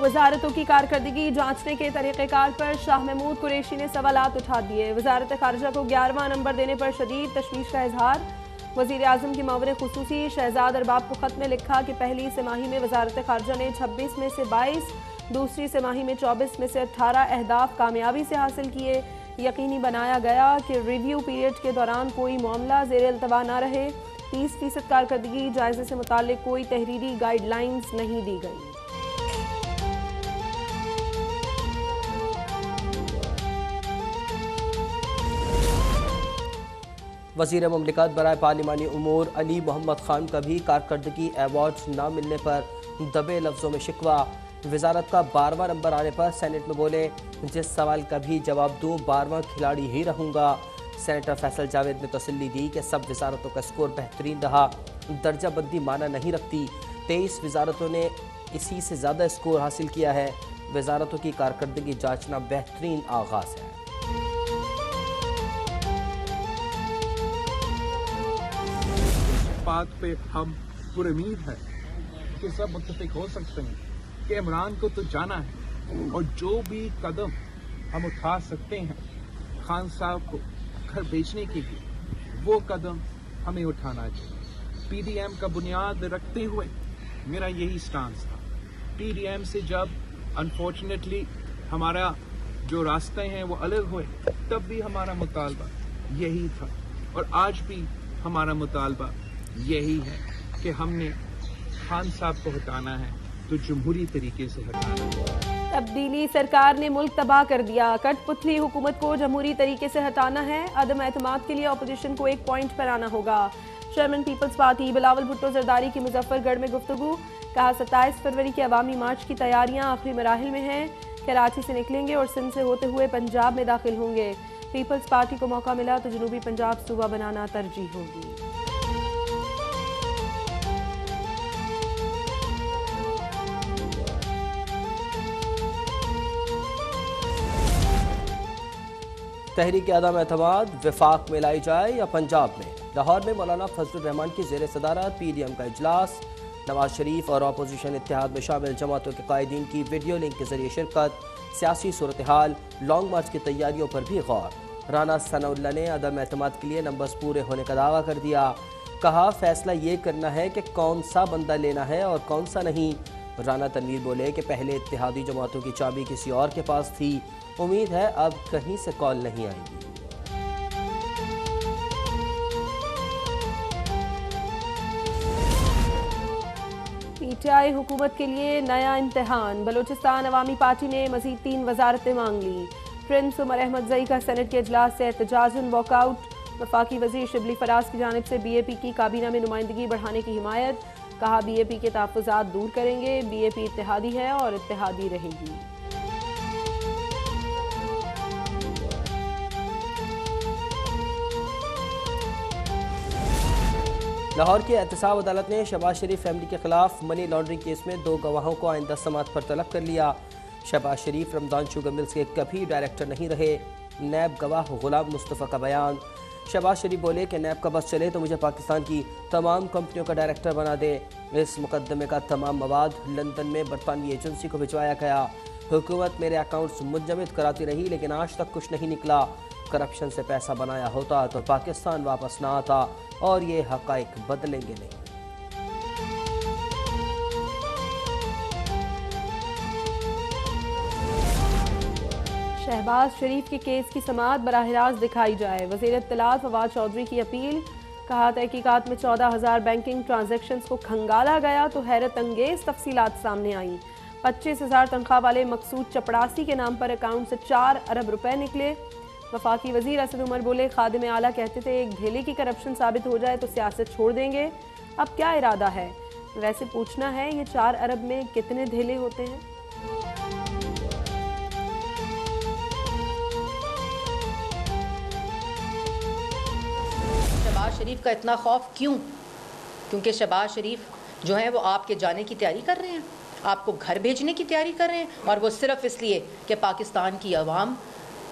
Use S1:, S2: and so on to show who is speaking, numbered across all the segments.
S1: वजारतों की कारकर्दगी जांचने के तरीक़ेकार पर शाह महमूद कुरैशी ने सवालात उठा दिए। वजारत खारजा को 11वां नंबर देने पर शदीद तशवीश का इजहार। वज़ीर आज़म की मावरे खुसूसी शहजाद अरबाब को खत में लिखा कि पहली तिमाही में वजारत खारजा ने 26 में से 22, दूसरी तिमाही में 24 में से 18 अहदाफ कामयाबी से हासिल किए। यकीनी बनाया गया कि रिव्यू पीरियड के दौरान कोई मामला ज़ेर इल्तवा न रहे। 30% कारकर्दगी जायजे से मुताल्लिक कोई तहरीरी गाइडलाइंस नहीं दी गई।
S2: वज़ीर मुमलिकत बराए पार्लिमानी उमूर अली मोहम्मद खान का भी कारकर्दगी अवार्ड न मिलने पर दबे लफ्ज़ों में शिकवा। वजारत का 12वां नंबर आने पर सेनेट में बोले, जिस सवाल का भी जवाब दूँ 12वां खिलाड़ी ही रहूँगा। सेनेटर फैसल जावेद ने तसल्ली दी कि सब वजारतों का स्कोर बेहतरीन रहा, दर्जा बंदी माना नहीं रखती। 23 वजारतों ने इसी से ज़्यादा स्कोर हासिल किया है। वजारतों की कारकर्दगी जांचना बेहतरीन आगाज़ है।
S3: बात पे हम पूरी उम्मीद है कि सब मुत्तफिक हो सकते हैं कि इमरान को तो जाना है और जो भी कदम हम उठा सकते हैं खान साहब को घर भेजने के लिए, वो कदम हमें उठाना चाहिए। पीडीएम का बुनियाद रखते हुए मेरा यही स्टांस था। पीडीएम से जब अनफॉर्चुनेटली हमारा जो रास्ते हैं वो अलग हुए, तब भी हमारा मुतालबा यही था और आज भी हमारा मुतालबा यही है कि हमने खान साहब को हटाना है तो जमहूरी तरीके से हटाना है।
S1: तब्दीली सरकार ने मुल्क तबाह कर दिया। कठपुतली हुकूमत को जमहूरी तरीके से हटाना है। अदम एतमाद के लिए अपोजिशन को एक पॉइंट पर आना होगा। Chairman peoples party Bilawal Bhutto Zardari की मुजफ्फरगढ़ में गुफ्तगू। कहा 27 फरवरी के अवामी मार्च की तैयारियां आखिरी मराहिल में हैं। कराची से निकलेंगे और सिंध से होते हुए पंजाब में दाखिल होंगे। पीपल्स पार्टी को मौका मिला तो जनूबी पंजाब सूबा बनाना तरजीह होगी।
S2: तहरीक अदम एतमाद वफाक में लाई जाए या पंजाब में। लाहौर में मौलाना फजलुर रहमान की ज़ेर सदारत पीडीएम का इजलास। नवाज शरीफ और अपोजिशन इत्तेहाद में शामिल जमातों के कायदीन की वीडियो लिंक के जरिए शिरकत। सियासी सूरत हाल, लॉन्ग मार्च की तैयारियों पर भी गौर। राना सनाउल्लाह ने अदम एतमाद के लिए नंबर्स पूरे होने का दावा कर दिया। कहा फैसला ये करना है कि कौन सा बंदा लेना है और कौन सा नहीं। राना तनवीर बोले कि पहले इत्तेहादी जमातों की चाबी किसी और के पास थी, उम्मीद है अब कहीं से कॉल नहीं आएगी।
S1: पीटीआई हुकूमत के लिए नया इम्तिहान। बलोचिस्तान अवामी पार्टी ने मजीद 3 वजारतें मांग ली। प्रिंस उमर अहमद जई का सेनेट के इजलास से एहतजाजन वॉकआउट। वफाकी वजीर शिबली फराज की जानिब से बीएपी की काबीना में नुमाइंदगी बढ़ाने की हिमायत। कहा बीएपी के तहफ़्फ़ुज़ात दूर करेंगे। बीएपी इत्तेहादी है और इत्तेहादी रहेगी।
S2: लाहौर की एहतसाब अदालत ने शहबाज शरीफ फैमिली के खिलाफ मनी लॉन्ड्रिंग केस में 2 गवाहों को आइंदा समाअत पर तलब कर लिया। शहबाज शरीफ रमजान शुगर मिल्स के कभी डायरेक्टर नहीं रहे। नैब गवाह गुलाम मुस्तफ़ा का बयान। शहबाज शरीफ बोले कि नैब का बस चले तो मुझे पाकिस्तान की तमाम कंपनियों का डायरेक्टर बना दे। इस मुकदमे का तमाम मवाद लंदन में बरतानवी एजेंसी को भिजवाया गया। हुकूमत मेरे अकाउंट्स मुंजमद कराती रही लेकिन आज तक कुछ नहीं निकला। करप्शन से पैसा बनाया होता तो पाकिस्तान वापस ना आता और ये हक़ाइक़ बदलेंगे नहीं।
S1: शहबाज शरीफ के केस की समाअत बराह रास्त दिखाई जाए। वज़ीर इत्तलात फवाद चौधरी की अपील। कहा तहकीकात में 14,000 बैंकिंग ट्रांजैक्शंस को खंगाला गया तो हैरत अंगेज तफसीलात सामने आई। 25,000 तनख्वाह वाले मकसूद चपड़ासी के नाम पर अकाउंट से 4 अरब रुपए निकले। वफाकी वजीर असद उमर बोले खादिम आला कहते थे एक धेले की करप्शन साबित हो जाए तो सियासत छोड़ देंगे। अब क्या इरादा है? वैसे पूछना है ये 4 अरब में कितने धेले होते हैं?
S4: शहबाज शरीफ का इतना खौफ क्यों? क्योंकि शहबाज शरीफ जो है वो आपके जाने की तैयारी कर रहे हैं, आपको घर भेजने की तैयारी कर रहे हैं और वो सिर्फ इसलिए कि पाकिस्तान की आवाम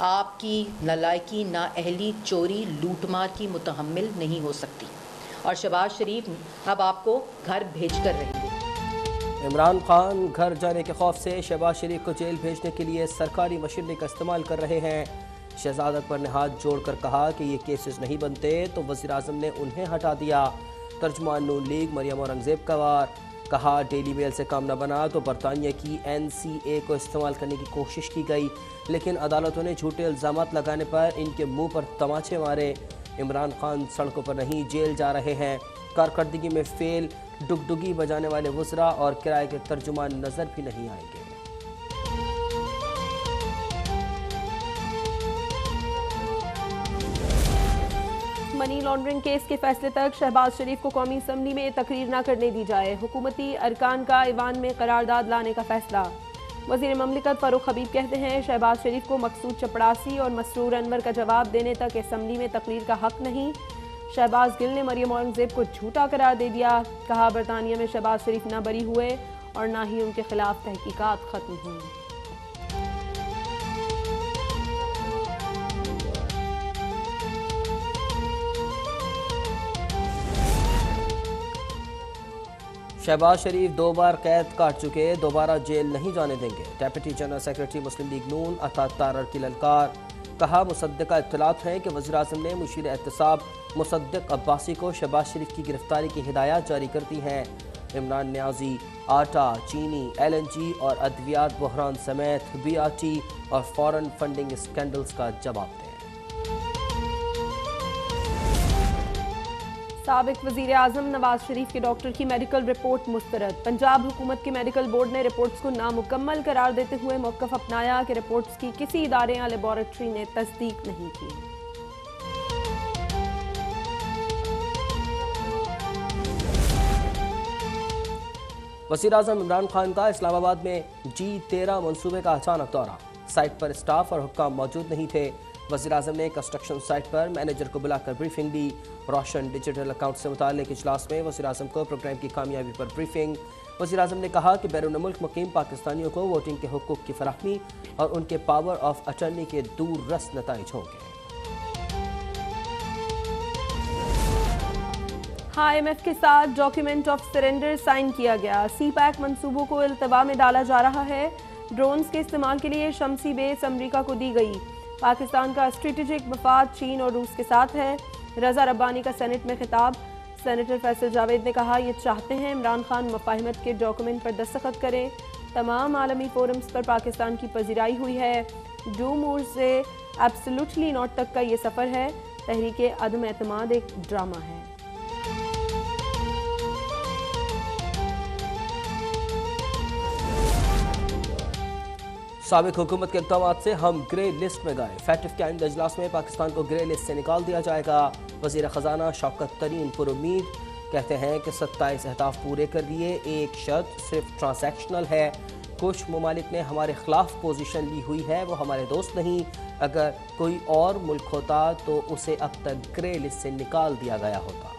S4: आपकी नालायकी, नाअहली, चोरी, लूटमार की मुतहम्मिल नहीं हो सकती और शहबाज शरीफ अब आपको घर भेज कर रहेंगे।
S2: इमरान खान घर जाने के खौफ से शहबाज शरीफ को जेल भेजने के लिए सरकारी मशीनरी का इस्तेमाल कर रहे हैं। शहजाद अकबर ने हाथ जोड़कर कहा कि ये केसेस नहीं बनते तो वज़ीर आज़म ने उन्हें हटा दिया। तर्जुमान नून लीग मरियम औरंगज़ेब का वार, कहा डेली मेल से काम न बना तो बरतानिया की NCA को इस्तेमाल करने की कोशिश की गई, लेकिन अदालतों ने झूठे इल्ज़ामात लगाने पर इनके मुंह पर तमाचे मारे। इमरान खान सड़कों पर नहीं जेल जा रहे हैं। कारकर्दगी में फेल, डुगडुगी बजाने वाले वज़रा और किराए के तर्जुमान नज़र भी नहीं आएंगे।
S1: मनी लॉन्ड्रिंग केस के फैसले तक शहबाज शरीफ को कौमी असम्बली में तकरीर न करने दी जाए। हुकूमती अरकान का ईवान में करारदाद लाने का फैसला। वज़ीर ममलिकत फ़ारूक हबीब कहते हैं शहबाज शरीफ को मकसूद चपड़ासी और मसरूर अनवर का जवाब देने तक असम्बली में तकरीर का हक नहीं। शहबाज गिल ने मरियम औरंगज़ेब को झूठा करार दे दिया। कहा बरतानिया में शहबाज शरीफ न बरी हुए और ना ही उनके खिलाफ तहकीकात खत्म हुई।
S2: शहबाज शरीफ 2 बार कैद काट चुके, दोबारा जेल नहीं जाने देंगे। डेप्यूटी जनरल सेक्रेटरी मुस्लिम लीग नून अतात तारर की ललकार। कहा मुसद्दिका इत्तलात हैं कि वज़ीर आज़म ने मुशीर एहतसाब मुसद्दिक अब्बासी को शहबाज शरीफ की गिरफ्तारी की हिदायत जारी कर दी हैं। इमरान न्याजी आटा, चीनी, LNG और अद्वियात बहरान समेत BRT और फॉरेन फंडिंग स्कैंडल्स का जवाब दें।
S1: साबिक वज़ीर आज़म नवाज शरीफ के डॉक्टर की मेडिकल रिपोर्ट मुस्तरद। पंजाब हुकूमत के मेडिकल बोर्ड ने रिपोर्ट्स को नामुकम्मल करार देते हुए मौक़िफ़ अपनाया कि रिपोर्ट्स की किसी इदारे या लेबॉरेटरी ने तस्दीक नहीं की।
S2: वज़ीर आज़म इमरान खान का इस्लामाबाद में G13 मनसूबे का अचानक दौरा। साइट पर स्टाफ और हुक्काम मौजूद नहीं थे। वज़ीर आज़म ने कंस्ट्रक्शन साइट पर मैनेजर को बुलाकर ब्रीफिंग दी। रोशन डिजिटल अकाउंट से मुताल्लिक़ इजलास में वज़ीर आज़म को प्रोग्राम की कामयाबी पर ब्रीफिंग। वज़ीर आज़म ने कहा कि बैरून मुल्क मुकीम पाकिस्तानियों को वोटिंग के हुकूक़ की फराहमी और उनके पावर ऑफ अटर्नी के दूररस नताइज होंगे।
S1: IMF के साथ डॉक्यूमेंट ऑफ सरेंडर साइन किया गया। CPAC मंसूबों को इल्तवा में डाला जा रहा है। ड्रोन्स के इस्तेमाल के लिए शमसी बेस अमरीका को दी गई। पाकिस्तान का स्ट्रेटेजिक मफाद चीन और रूस के साथ है। रज़ा रब्बानी का सेनेट में खिताब। सेनेटर फैसल जावेद ने कहा ये चाहते हैं इमरान खान मफाहिमत के डॉक्यूमेंट पर दस्तखत करें। तमाम आलमी फोरम्स पर पाकिस्तान की पजीराई हुई है। डू मोर से एब्सोल्युटली नॉट तक का ये सफ़र है। तहरीक अदम एतमाद एक ड्रामा है।
S2: साबिक हुकूमत के इक़दाम से हम ग्रे लिस्ट में गए। फैक्टिव के आइंदा इजलास में पाकिस्तान को ग्रे लिस्ट से निकाल दिया जाएगा। वज़ीर ख़जाना शौकत तरीन पुरुमीद कहते हैं कि 27 अहदाफ पूरे कर लिए, एक शर्त सिर्फ ट्रांसैक्शनल है। कुछ ममालिक ने हमारे खिलाफ पोजीशन ली हुई है, वो हमारे दोस्त नहीं। अगर कोई और मुल्क होता तो उसे अब तक ग्रे लिस्ट से निकाल दिया गया होता।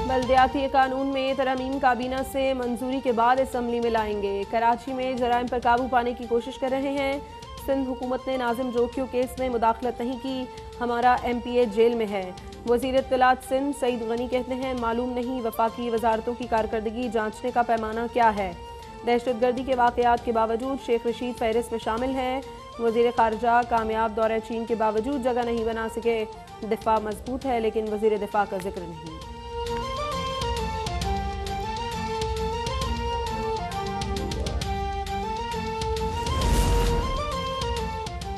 S1: बल्दियाती कानून में तरमीम काबीना से मंजूरी के बाद असम्बली में लाएंगे। कराची में जराइम पर काबू पाने की कोशिश कर रहे हैं। सिंध हुकूमत ने नाजिम जोकियो केस में मुदाखलत नहीं की, हमारा MPA जेल में है। वज़ीर इत्तलात सिंध सईद गनी कहते हैं मालूम नहीं वफाकी वजारतों की कारकर्दगी जांचने का पैमाना क्या है। दहशतगर्दी के वाक़यात के बावजूद शेख रशीद फहरिस्त में शामिल हैं। वज़ीर ख़ारजा कामयाब दौरे चीन के बावजूद जगह नहीं बना सके। दिफा मजबूत है लेकिन वज़ीर दिफा का जिक्र नहीं।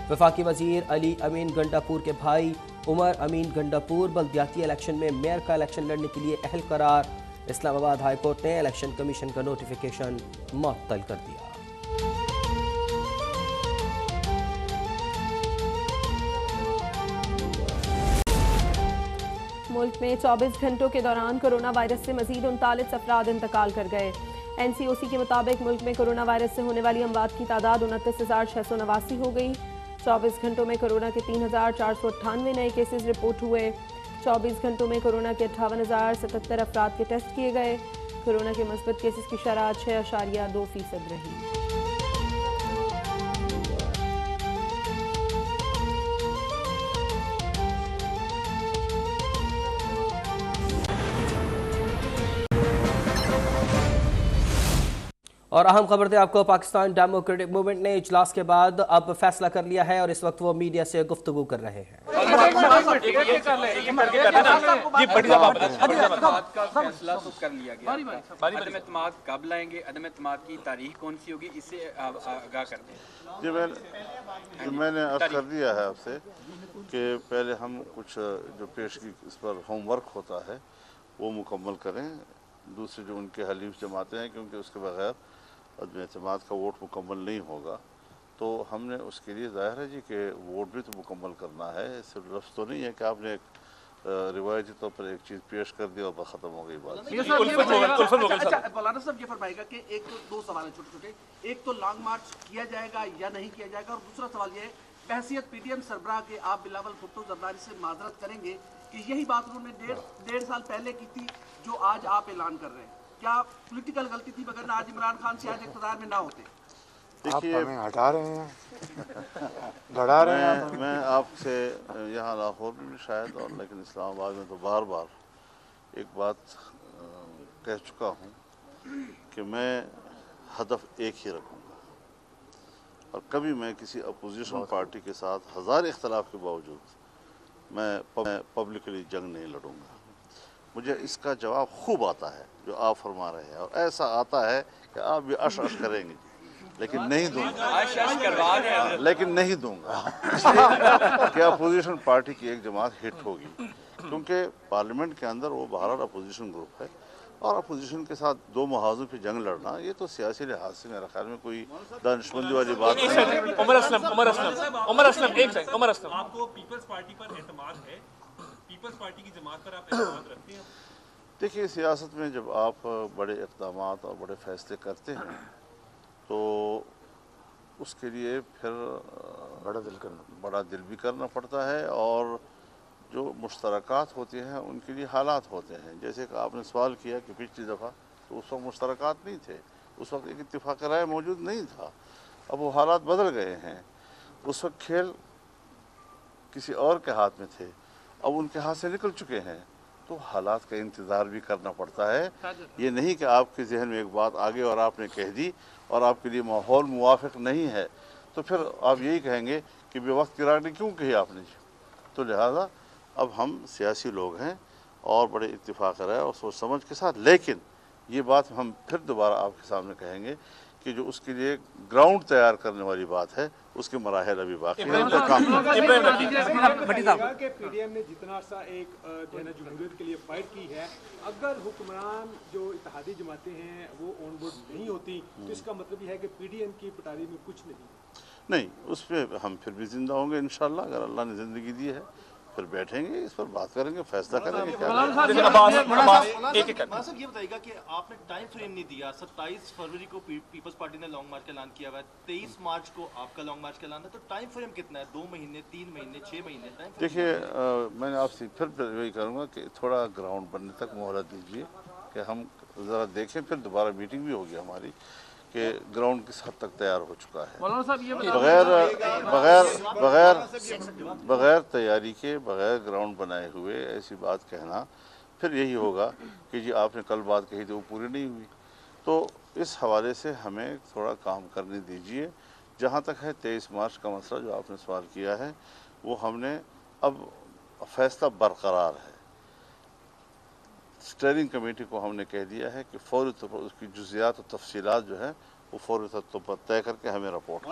S2: वफाकी वजीर अली अमीन गंडापुर के भाई उमर अमीन गंडापुर बल्दियाती इलेक्शन में मेयर का इलेक्शन लड़ने के लिए अहल करार। इस्लामाबाद हाई कोर्ट ने इलेक्शन कमीशन का नोटिफिकेशन मुअत्तल कर दिया।
S1: मुल्क में 24 घंटों के दौरान कोरोना वायरस से मजीद 39 अफराद इंतकाल कर गए। NCOC के मुताबिक मुल्क में कोरोना वायरस से होने वाली अमवात की तादाद 29,689 हो गई। 24 घंटों में कोरोना के 3,498 नए केसेस रिपोर्ट हुए। 24 घंटों में कोरोना के 58,077 अफराद के टेस्ट किए गए। कोरोना के मस्बत केसेस की शरह 6.2% रही।
S2: और अहम खबर थे आपको, पाकिस्तान डेमोक्रेटिक मूवमेंट ने इजलास के बाद अब फैसला कर लिया है और इस वक्त वो मीडिया से गुफ्तगू कर रहे हैं।
S5: फैसला तो कर लिया गया, अदम एतमाद कब लाएंगे, अदम एतमाद की तारीख कौन सी होगी, इससे आगाह कर दें।
S6: जी मैंने अर्ज कर दिया है आपसे कि पहले हम कुछ जो पेशगी इस पर होमवर्क होता है वो मुकम्मल करें। दूसरी जो उनके हलीफ जमाते हैं, क्योंकि उसके बगैर अदम एतमाद का वोट मुकम्मल नहीं होगा, तो हमने उसके लिए ज़ाहिर है जी कि वोट भी तो मुकम्मल करना है। सिर्फ लफ्ज़ तो नहीं है कि आपने एक रिवायती तौर पर एक चीज़ पेश कर दी और बस ख़त्म हो गई बात।
S7: मौलाना साहब ये फरमाएगा कि एक तो दो सवाल हैं छोटे छोटे, एक तो लॉन्ग मार्च किया जाएगा या नहीं किया जाएगा, और दूसरा सवाल ये है बहसियत पीटीएम सरबराह के आप बिलावल भुट्टो जरदारी से माजरत करेंगे कि यही बात उन्होंने डेढ़ साल पहले की थी जो आज आप ऐलान कर रहे हैं, क्या पॉलिटिकल गलती थी वगैरह आज इमरान खान शायद इक़्तिदार में ना होते?
S6: देखिए
S8: आप हमें हटा रहे हैं, लड़ा रहे हैं।
S6: मैं आपसे यहाँ लाहौर में भी शायद और लेकिन इस्लामाबाद में तो बार बार एक बात कह चुका हूँ कि मैं हदफ एक ही रखूँगा और कभी मैं किसी अपोजिशन पार्टी के साथ हज़ार इख्तलाफ के बावजूद मैं पब्लिकली जंग नहीं लड़ूंगा। मुझे इसका जवाब खूब आता है जो आप फरमा रहे हैं, और ऐसा आता है कि आप भी अश करेंगे लेकिन नहीं दूंगा, लेकिन नहीं दूंगा इसलिए कि अपोजिशन पार्टी की एक जमात हिट होगी, क्योंकि पार्लियामेंट के अंदर वो बहरहाल अपोजिशन ग्रुप है और अपोजिशन के साथ दो मुहावजों पर जंग लड़ना ये तो सियासी लिहाज से मेरे ख्याल में कोई दानिशमंदी वाली बात नहीं है।
S9: उमर असलम आपको पीपल्स पार्टी पर एतमाद है, पीपल्स पार्टी की जमात पर आप एतमाद रखते हैं?
S6: देखिए सियासत में जब आप बड़े इक़दामात और बड़े फैसले करते हैं तो उसके लिए फिर बड़ा दिल भी करना पड़ता है, और जो मुश्तरकात होते हैं उनके लिए हालात होते हैं। जैसे कि आपने सवाल किया कि पिछली दफ़ा तो उस वक्त मुश्तरकात नहीं थे, उस वक्त एक इत्तिफाक राय मौजूद नहीं था, अब वो हालात बदल गए हैं। उस वक्त खेल किसी और के हाथ में थे, अब उनके हाथ से निकल चुके हैं, तो हालात का इंतज़ार भी करना पड़ता है। ये नहीं कि आपके जहन में एक बात आ गई और आपने कह दी और आपके लिए माहौल मुवाफिक नहीं है तो फिर आप यही कहेंगे कि बेवक्त की राय क्यों कही आपने। तो लिहाजा अब हम सियासी लोग हैं और बड़े इत्तिफाक राय और सोच समझ के साथ, लेकिन ये बात हम फिर दोबारा आपके सामने कहेंगे कि जो उसके लिए ग्राउंड तैयार करने वाली बात है उसके मराहल अभी बाकी है, उन पर काम
S10: कि पीडीएम ने जितना सा एक जमहूरियत के लिए फाइट की है, अगर हुक्मरान जो इत्तेहादी जमातें हैं वो ऑन बोर्ड नहीं होती तो इसका मतलब यह है कि पीडीएम की पटारी में कुछ नहीं, उस पर हम फिर भी जिंदा होंगे इंशाल्लाह। अगर अल्लाह ने ज़िंदगी दी है फिर बैठेंगे, इस पर बात करेंगे, फैसला करेंगे।
S11: ये बताइएगा कि आपने टाइम फ्रेम नहीं दिया। 27 फरवरी को पीपल्स पार्टी ने लॉन्ग मार्च का ऐलान किया हुआ है, 23 मार्च को आपका लॉन्ग मार्च का ऐलान है, तो टाइम फ्रेम कितना है? 2 महीने, 3 महीने, 6 महीने?
S6: देखिए मैंने आपसे फिर वही करूँगा कि थोड़ा ग्राउंड बनने तक मोहलत दीजिए कि हम ज़रा देखें, फिर दोबारा मीटिंग भी होगी हमारी कि ग्राउंड किस हद तक तैयार हो चुका है। बगैर तैयारी के, बगैर ग्राउंड बनाए हुए ऐसी बात कहना फिर यही होगा कि जी आपने कल बात कही थी वो पूरी नहीं हुई। तो इस हवाले से हमें थोड़ा काम करने दीजिए। जहाँ तक है 23 मार्च का मसला जो आपने सवाल किया है, वो हमने अब फैसला बरकरार है। स्टीयरिंग कमेटी को हमने कह दिया है कि फौरी तौर पर उसकी जुज़ियात और तफसीलात जो है वो फौरी तौर पर तय करके हमें रिपोर्ट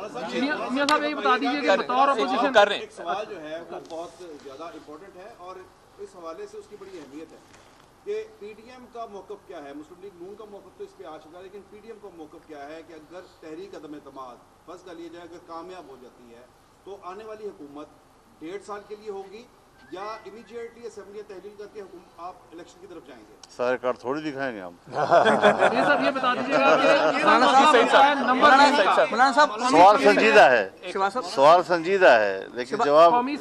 S10: एक सवाल जो है वो बहुत ज़्यादा इम्पोर्टेंट है और इस हवाले से उसकी बड़ी अहमियत है कि पीडीएम का मौक़िफ़ क्या है। मुस्लिम लीग नून का मौक़िफ़ तो इस पर आ चुका है, लेकिन पीडीएम का मौक़िफ़ क्या है कि अगर तहरीक अदम एतमाद बस का लिया जाए, अगर कामयाब हो जाती है तो आने वाली हुकूमत 1.5 साल के लिए होगी या इमीडिएटली असेंबली तहलील करके आप इलेक्शन की तरफ जाएंगे?
S6: सारे कार्ड थोड़ी दिखाएंगे हम।
S10: ये बता दीजिएगा
S6: सवाल संजीदा है, सवाल संजीदा है, लेकिन जवाब
S7: ये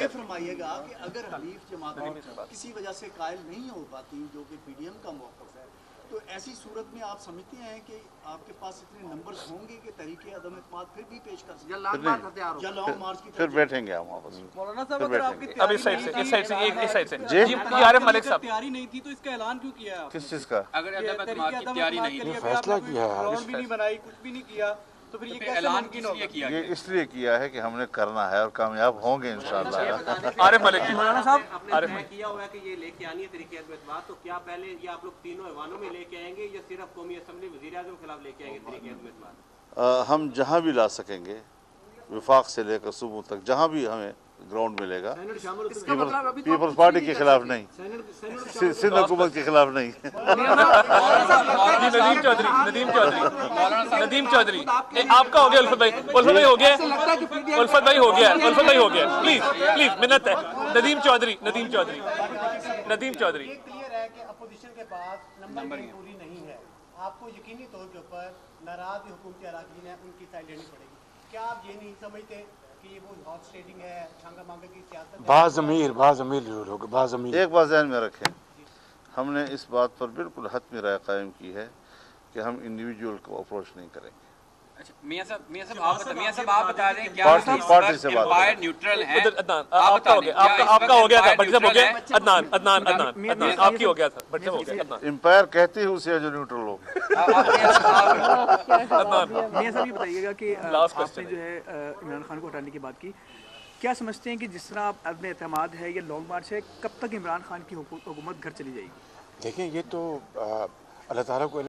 S7: फरमाइएगा कि अगर हलीफ जमात किसी वजह से कायल नहीं हो पाती जो कि पीडीएम का मौक़िफ़ है,
S12: तो ऐसी सूरत में आप समझते हैं कि आपके पास इतने नंबर्स होंगे कि तहरीके अदम एतमाद फिर भी पेश कर सकते
S7: या लॉन्ग मार्च की
S6: फिर बैठेंगे हम आपस में।
S7: मौलाना साहब, अगर आपकी
S9: अब इस साइड से, इस साइड से, इस साइड से
S6: जी
S9: आरिफ मलिक साहब,
S7: तैयारी नहीं थी तो इसका ऐलान क्यों किया आपने?
S6: किस चीज़ का?
S5: अगर अदम एतमाद की तैयारी नहीं थी,
S8: फैसला किया है,
S7: ग्राउंड भी नहीं बनाई, कुछ भी नहीं किया, तो फिर ये कैसे
S5: ऐलान
S7: मुमकिन
S5: किस लिए
S7: होगा?
S5: किया
S6: ये
S5: गया?
S6: इसलिए किया है कि हमने करना है और कामयाब होंगे इंशाल्लाह।
S9: आरिफ मलिक जी,
S7: मौलाना साहब,
S9: आरिफ
S13: तय
S9: मलिक,
S13: किया हुआ है कि ये लेके आनी है तरीके एतमाद, तो क्या पहले ये आप लोग तीनों ऐवानों में लेके आएंगे या सिर्फ कौमी असम्बली वज़ीर-ए-आज़म के खिलाफ लेके आएंगे तरीके एतमाद?
S6: हम जहाँ भी ला सकेंगे, विफाक से लेकर सुबह तक जहाँ भी हमें ग्राउंड मिलेगा, पीपल्स पार्टी के खिलाफ नहीं, सिंध हुकूमत के खिलाफ नहीं।
S9: नदीम चौधरी, नदीम चौधरी, नदीम चौधरी, आपका हो गया उल्फत भाई, उल्फत भाई हो गया, उल्फत भाई हो गया, उल्फत भाई हो गया, प्लीज प्लीज मिन्नत है। नदीम चौधरी, नदीम चौधरी, नदीम चौधरी,
S12: क्लियर है कि अपोजिशन के पास नंबर पूरी नहीं है, आपको यकीनी तौर के ऊपर नाराज हुकूमती अराकीन है, उनकी साइड लेनी पड़ेगी। क्या आप ये नहीं समझते कि ये वो हॉर्स ट्रेडिंग है, छांगा मांगा की सियासत?
S8: बाज़मीर लोग, बाज़मीर
S6: एक बात ध्यान में रखें, हमने इस बात पर बिल्कुल हतमी राय कायम की है कि हम इंडिविजुअल को अप्रोच नहीं करेंगे।
S5: अच्छा मियां साहब आप बता दें क्या
S6: पार्टी से बात
S5: एम्पायर न्यूट्रल है?
S9: अदनान आपका हो गया, आपका हो गया था, बट सब हो गया, अदनान अदनान अदनान अदनान आपकी हो गया था, बट सब हो गया, अदनान
S6: एम्पायर कहते ही उसे जो न्यूट्रल हो।
S14: मियां साहब ये बताइएगा कि आपने जो है इमरान खान को हटाने की बात की, क्या समझते हैं कि जिस तरह आप अदम एतमाद है या लॉन्ग मार्च है, कब तक इमरान खान की हुकूमत घर चली जाएगी?
S8: देखें, ये तो अल्लाह ताला को